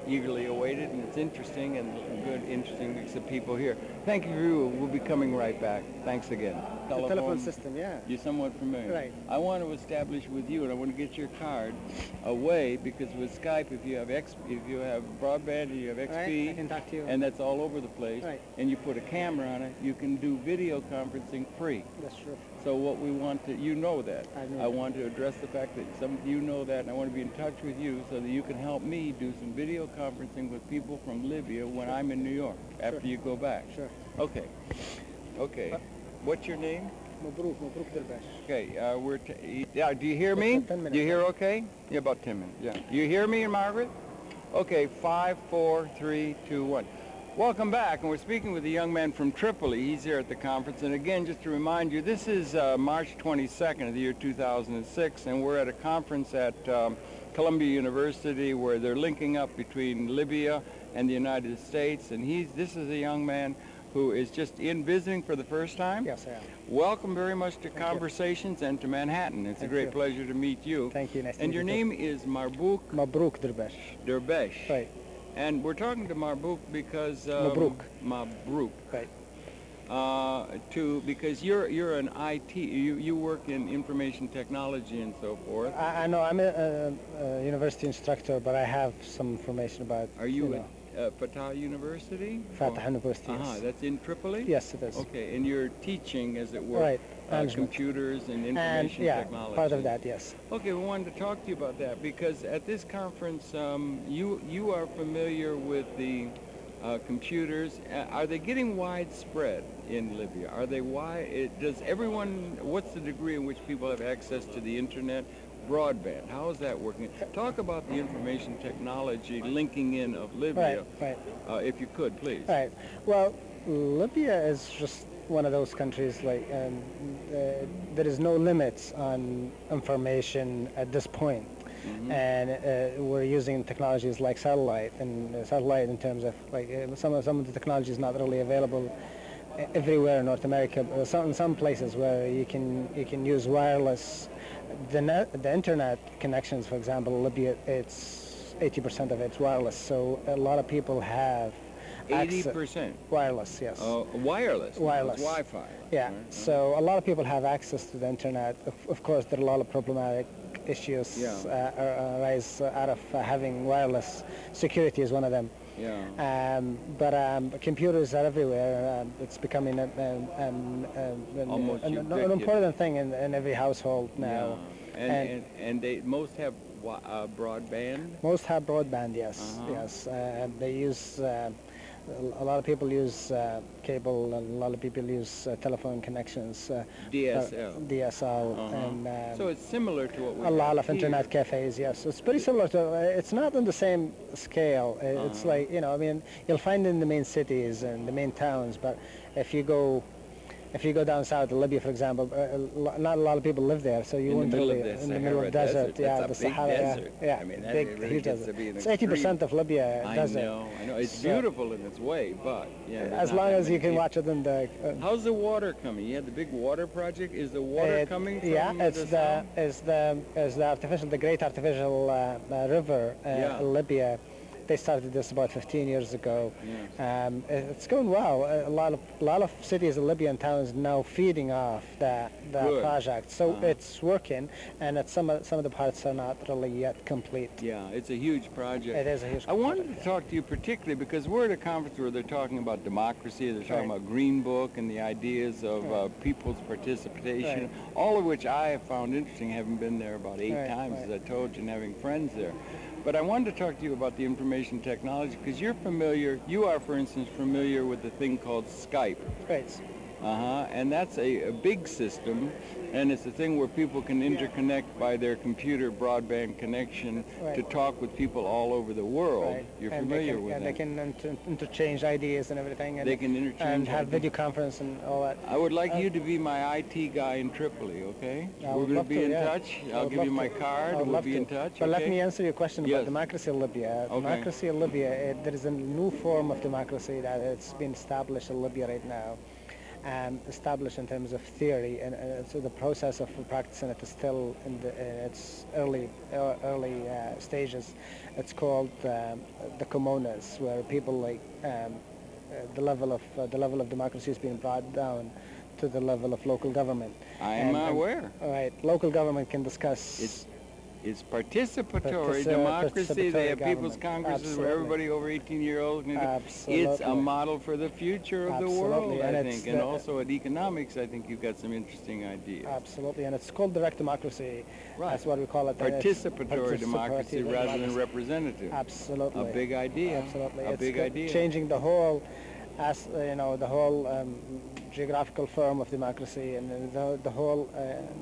eagerly awaited, and it's interesting and good, interesting mix of people here. Thank you. We'll be coming right back. Thanks again. The telephone system, yeah. You're somewhat familiar. Right. I want to establish with you, and I want to get your card away, because with Skype, if you have broadband and you have XP, Right, I can talk to you. and that's all over the place, Right. and you put a camera on it, you can do video conferencing free. That's true. So what we want to, you know that. I know I want to address the fact that some of you know that, and I want to be in touch with you so that you can help me do some video conferencing with people from Libya when I'm in New York, after you go back. Sure. Okay. Okay. What's your name? Mabruk Derbesh. Okay, yeah, do you hear me? 10 minutes. Do you hear okay? Yeah, about 10 minutes, yeah. You hear me, Margaret? Okay, 5, 4, 3, 2, 1. Welcome back, and we're speaking with a young man from Tripoli. He's here at the conference, and again, just to remind you, this is March 22nd of the year 2006, and we're at a conference at Columbia University where they're linking up between Libya and the United States, and this is a young man who is just in visiting for the first time. Yes, I am. Welcome very much to Conversations and to Manhattan. It's a great pleasure to meet you. Thank you. Nice to And meet your you. name is Mabruk Mabruk Derbesh. Derbesh. Right. And we're talking to Mabruk because Mabruk. Mabruk. Right. Because you're an IT. You work in information technology and so forth. I know I'm a university instructor, but I have some information about. Are you at Fatah University? Fatah University? Yes. That's in Tripoli. Yes, it is. Okay, and you're teaching, as it were, Right. Management. computers and And information yeah, technology. part of that, yes. Okay, we wanted to talk to you about that because at this conference, you are familiar with the computers. Are they getting widespread in Libya? Are they does everyone? What's the degree in which people have access to the internet? Broadband. How is that working? Talk about the information technology linking in of Libya, Right. if you could, please. Right. Well, Libya is just one of those countries like there is no limits on information at this point. Mm-hmm. And we're using technologies like satellite, and satellite in terms of like some of the technology is not really available everywhere in North America. But in some places where you can use wireless. The internet connections, for example, Libya, it's 80% of it's wireless. So a lot of people have 80%. Wireless, yes. Wireless. Wireless. It's Wi-Fi. Yeah. Right. So a lot of people have access to the internet. Of course, there are a lot of problematic issues arise out of having wireless. Security is one of them. Yeah. But computers are everywhere. It's becoming an important thing in every household now. Yeah. And they most have broadband. Most have broadband, yes. Yes. They use. A lot of people use cable, and a lot of people use telephone connections. DSL. And so it's similar to what we a lot of here. internet cafes, yes. It's pretty similar to, it's not on the same scale. It's like, I mean, you'll find it in the main cities and the main towns, but if you go down south to Libya, for example, not a lot of people live there, so you wouldn't really in the middle of the desert. Yeah, That's the a big Sahara. desert. Yeah, I mean, that big, really huge gets desert. to be an It's 80% of Libya desert. I know. It's beautiful in its way, but yeah. As long as you can watch it in the. How's the water coming? You had the big water project. Is the water coming from the great artificial river, Libya. They started this about 15 years ago. Yes. It's going well. A lot of cities in Libya and towns now feeding off that Good. project. So it's working, and some of the parts are not really yet complete. Yeah, it's a huge project. It is a huge I wanted project. to talk to you particularly because we're at a conference where they're talking about democracy, they're talking Right. about Green Book and the ideas of people's participation, Right. all of which I have found interesting, having been there about 8 Right, times, right. as I told you, and having friends there. But I wanted to talk to you about the information technology because you are, for instance, familiar with the thing called Skype. Right. And that's a big system, and it's a thing where people can interconnect by their computer broadband connection to talk with people all over the world. Right. You're And familiar with and that. they can interchange ideas and everything. And They can interchange and have ideas. video conference and all that. I would like you to be my IT guy in Tripoli, okay? I We're would going to love be to, in yeah. touch. I I'll would give you love my to. card, I would and we'll love be to. in touch, But let okay? me answer your question Yes. about democracy in Libya. Okay. Democracy in Libya, there is a new form of democracy that has been established in Libya right now. Established in terms of theory, and so the process of practicing it is still in its early stages. It's called the communas, where people like the level of democracy is being brought down to the level of local government. I am aware. All right, local government can discuss. It's participatory democracy. They have participatory people's government. congresses where Absolutely. everybody over 18 years old can do. Absolutely. It's a model for the future of the world, Absolutely. I And it's think. And the- also at economics, I think you've got some interesting ideas. Absolutely, and it's called direct democracy. Right. That's what we call it. and it's Participatory democracy rather than democracy. representative. Absolutely. A big idea. Absolutely. A It's big good. idea. Changing the whole, the whole geographical form of democracy and the whole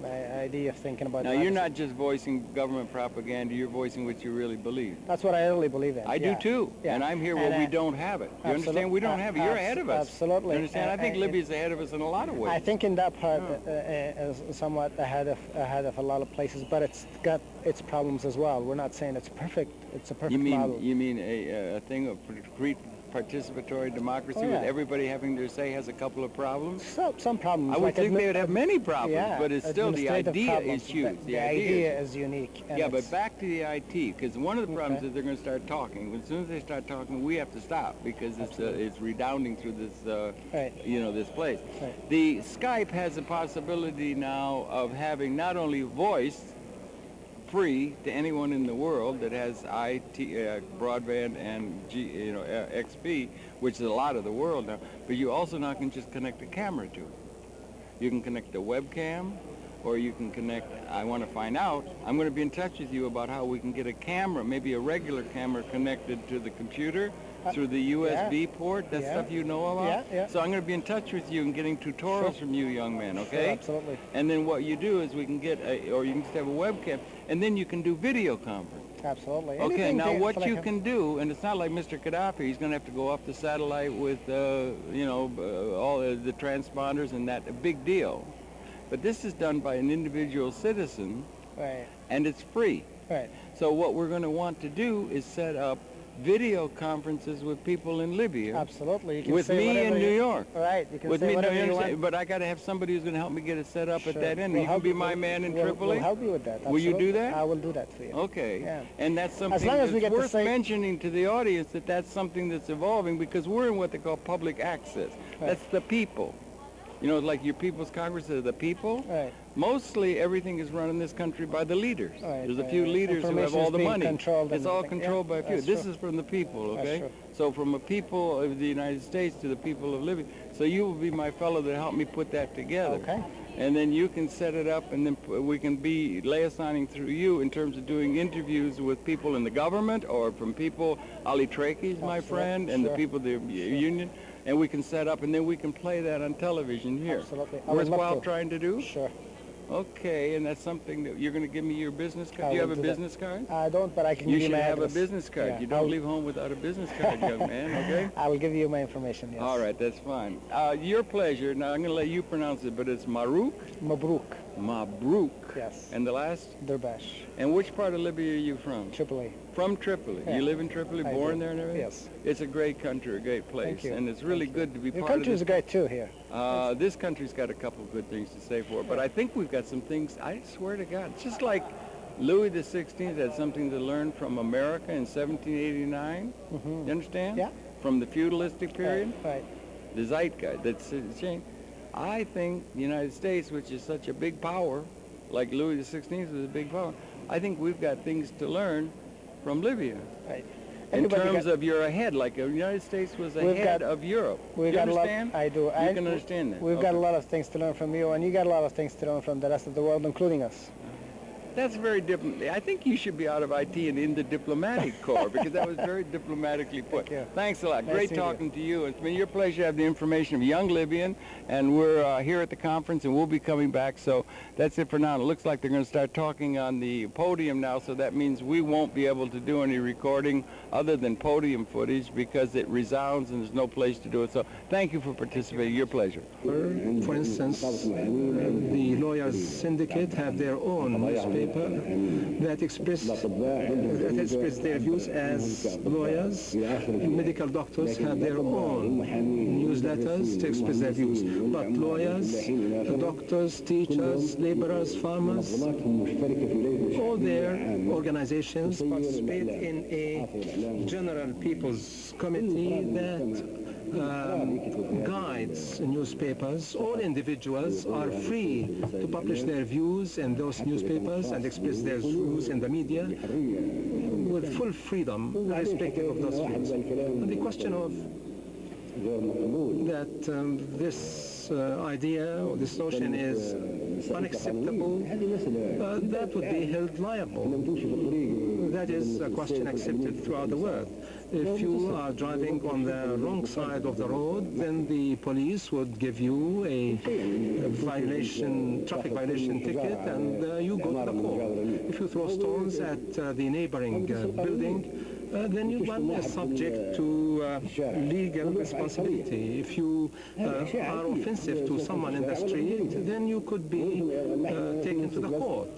idea of thinking about Now, democracy. you're not just voicing government propaganda, you're voicing what you really believe. That's what I really believe in. I do too, Yeah. and I'm here where we don't have it. You understand? We don't have it. You're ahead of us. Absolutely. You understand? I think Libya's ahead of us in a lot of ways. I think in that part is somewhat ahead of a lot of places, but it's got its problems as well. We're not saying it's perfect. It's a perfect model. You mean a thing of participatory democracy with everybody having their say has a couple of problems? Some problems. I would like think they would have many problems, yeah, but it's still the administrative idea problems. is huge. The idea is unique. and Yeah, but it's- back to the IT, because one of the problems Okay. is they're going to start talking. As soon as they start talking, we have to stop because it's redounding through this, Right. this place. Right. The Skype has a possibility now of having not only voice free to anyone in the world that has IT, broadband and XP, which is a lot of the world now, but you also now can just connect a camera to it. You can connect a webcam, or you can connect, I want to find out, I'm going to be in touch with you about how we can get a camera, maybe a regular camera connected to the computer through the USB port. That's stuff you know about? Yeah. So I'm going to be in touch with you and getting tutorials from you, young man, okay? Sure, absolutely. And then what you do is we can get, or you can just have a webcam, and then you can do video conference. Absolutely. Okay, Anything now to- what like you a- can do, and it's not like Mr. Gaddafi, he's going to have to go off the satellite with, all the transponders and that, a big deal. But this is done by an individual citizen, Right. and it's free. Right. So what we're going to want to do is set up video conferences with people in Libya. Absolutely. You can With say me whatever in New you- York. Right. You can With say me, no, whatever you you understand? want. But I got to have somebody who's going to help me get it set up at Sure. that end. We'll You can help be you- my man in we'll- Tripoli? We'll help you with that. Will you do absolutely. that? I will do that for you. Okay. Yeah. And that's something long as we that's get to worth say- mentioning to the audience that that's something that's evolving because we're in what they call public access. Right. That's the people. Like your People's Congress are the people. Right. Mostly everything is run in this country by the leaders. Right, There's a right, few right. leaders who have Information all is the being money. controlled and It's all everything. controlled Yeah, by people. that's This true. is from the people, That's okay? true. So from the people of the United States to the people of Libya. So you will be my fellow that helped me put that together. Okay. And then you can set it up, and then we can be liaisoning through you in terms of doing interviews with people in the government or from people, Ali Trakey's my friend, and the Sure. people of the union, and we can set up, and then we can play that on television here. Absolutely. I would love Worthwhile to. trying to do? Sure. Okay, and that's something that you're going to give me your business card. I Do you have will a do that. business card? I don't, but I can You give you should my have address. a business card. Yeah, You don't leave home without a business card, young man, okay? I will give you my information, yes. All right, that's fine. Your pleasure. Now, I'm going to let you pronounce it, but it's Marouk? Mabruk. Mabruk. Yes. And the last? Durbash. And which part of Libya are you from? Tripoli. From Tripoli. Yeah. You live in Tripoli, I born do. there and everything? Yes. It's a great country, a great place. Thank you. And it's really Thank you. good to be Your part of country this. is great too here. This country's got a couple of good things to say for it, but I think we've got some things, I swear to God, it's just like Louis XVI had something to learn from America in 1789. You understand? Yeah. From the feudalistic period. Right. The zeitgeist that's changed. I think the United States, which is such a big power, like Louis XVI was a big power, I think we've got things to learn from Libya. Right. In terms of you're ahead, like the United States was ahead of Europe. We've you got understand? I do. You can understand that. We've got a lot of things to learn from you, and you got a lot of things to learn from the rest of the world, including us. That's very diplomatic. I think you should be out of IT and in the diplomatic corps, because that was very diplomatically put. Thank you. Thanks a lot. Nice Great to meet talking to you. It's been your pleasure to have the information of young Libyan, and we're here at the conference, and we'll be coming back. So that's it for now. It looks like they're going to start talking on the podium now, so that means we won't be able to do any recording other than podium footage because it resounds and there's no place to do it. So thank you for participating. Your pleasure. For instance, the Lawyers Syndicate have their own newspaper that express their views as lawyers. Medical doctors have their own newsletters to express their views. But lawyers, doctors, teachers, laborers, farmers, all their organizations participate in a general people's committee that guides newspapers. All individuals are free to publish their views in those newspapers and express their views in the media with full freedom, irrespective of those views. And the question of that this idea or this notion is unacceptable, that would be held liable. That is a question accepted throughout the world. If you are driving on the wrong side of the road, then the police would give you a traffic violation ticket, and you go to the court. If you throw stones at the neighboring building, then you are subject to legal responsibility. If you are offensive to someone in the street, then you could be taken to the court.